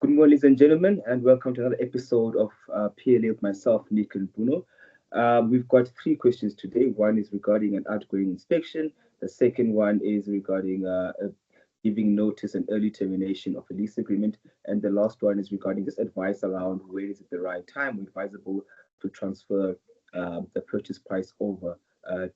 Good morning, ladies and gentlemen, and welcome to another episode of PLA with myself, Nick and Bruno. We've got three questions today. One is regarding an outgoing inspection. The second one is regarding giving notice and early termination of a lease agreement. And the last one is regarding just advice around when is it the right time or advisable to transfer the purchase price over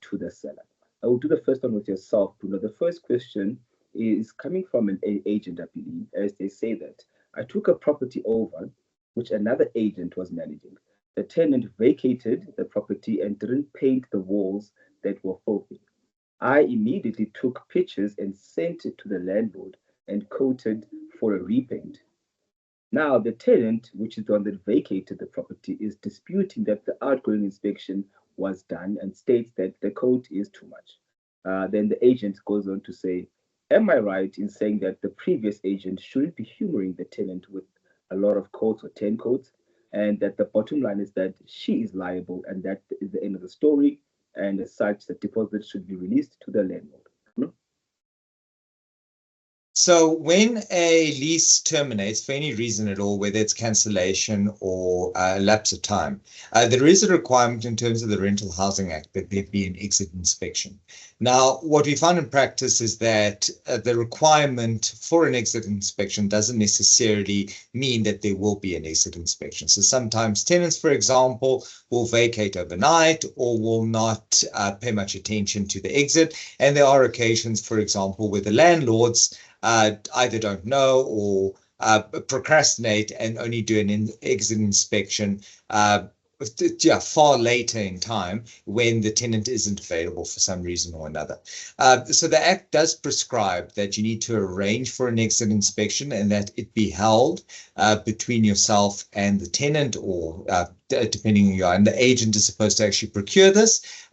to the seller. I will do the first one with yourself, Bruno. The first question is coming from an agent, I believe, as they say that I took a property over which another agent was managing. The tenant vacated the property and didn't paint the walls that were filthy. I immediately took pictures and sent it to the landlord and quoted for a repaint. Now, the tenant, which is the one that vacated the property, is disputing that the outgoing inspection was done and states that the quote is too much. Then the agent goes on to say, am I right in saying that the previous agent shouldn't be humoring the tenant with a lot of quotes or 10 quotes? And that the bottom line is that she is liable and that is the end of the story. And as such, the deposit should be released to the landlord. No? So when a lease terminates for any reason at all, whether it's cancellation or lapse of time, there is a requirement in terms of the Rental Housing Act that there be an exit inspection. Now, what we find in practice is that the requirement for an exit inspection doesn't necessarily mean that there will be an exit inspection. So sometimes tenants, for example, will vacate overnight or will not pay much attention to the exit. And there are occasions, for example, where the landlords either don't know or procrastinate and only do an exit inspection far later in time when the tenant isn't available for some reason or another. So the Act does prescribe that you need to arrange for an exit inspection and that it be held between yourself and the tenant, or depending on your, and the agent is supposed to actually procure this,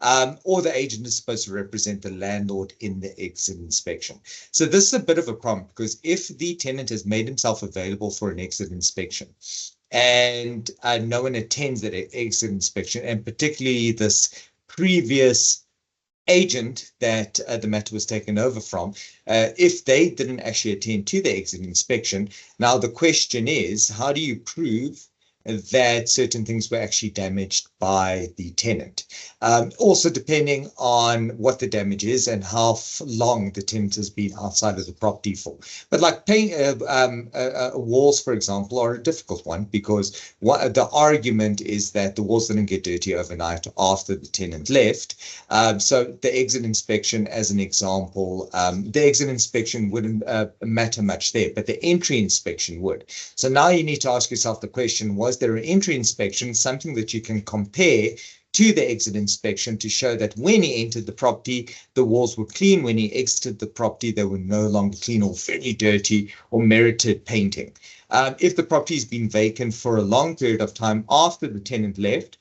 or the agent is supposed to represent the landlord in the exit inspection. So this is a bit of a problem, because if the tenant has made himself available for an exit inspection and no one attends that exit inspection, and particularly this previous agent that the matter was taken over from, if they didn't actually attend to the exit inspection, now the question is, how do you prove that certain things were actually damaged by the tenant? Also, depending on what the damage is and how long the tenant has been outside of the property for. But like walls, for example, are a difficult one, because the argument is that the walls didn't get dirty overnight after the tenant left. So the exit inspection, as an example, the exit inspection wouldn't matter much there, but the entry inspection would. So now you need to ask yourself the question, was there an entry inspection, something that you can compare to the exit inspection to show that when he entered the property, the walls were clean. When he exited the property, they were no longer clean or very dirty or merited painting. If the property has been vacant for a long period of time after the tenant left,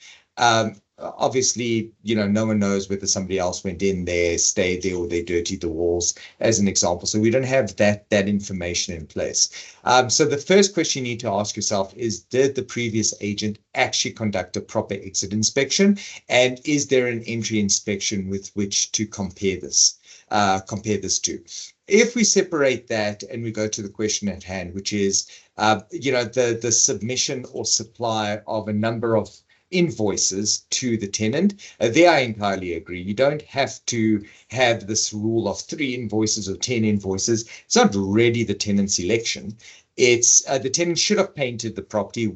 obviously, no one knows whether somebody else went in there, stayed there, or they dirtied the walls, as an example. So we don't have that information in place. So the first question you need to ask yourself is, did the previous agent actually conduct a proper exit inspection? And is there an entry inspection with which to compare this to? If we separate that and we go to the question at hand, which is, the submission or supply of a number of invoices to the tenant, there I entirely agree. You don't have to have this rule of 3 invoices or 10 invoices. It's not really the tenant's election. It's the tenant should have painted the property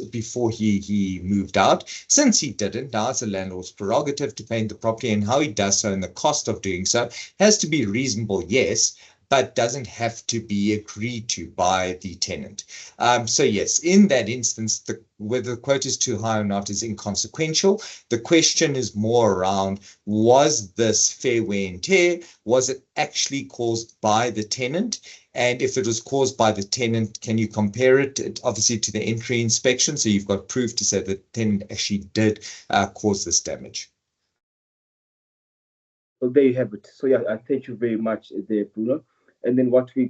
before he moved out. Since he didn't, now it's a landlord's prerogative to paint the property, and how he does so and the cost of doing so has to be reasonable, yes, but doesn't have to be agreed to by the tenant. So yes, in that instance, whether the quote is too high or not is inconsequential. The question is more around, was this fair wear and tear? Was it actually caused by the tenant? And if it was caused by the tenant, can you compare it obviously to the entry inspection? So you've got proof to say that the tenant actually did cause this damage. So there you have it. So yeah, I thank you very much there, Bruno. And then what we go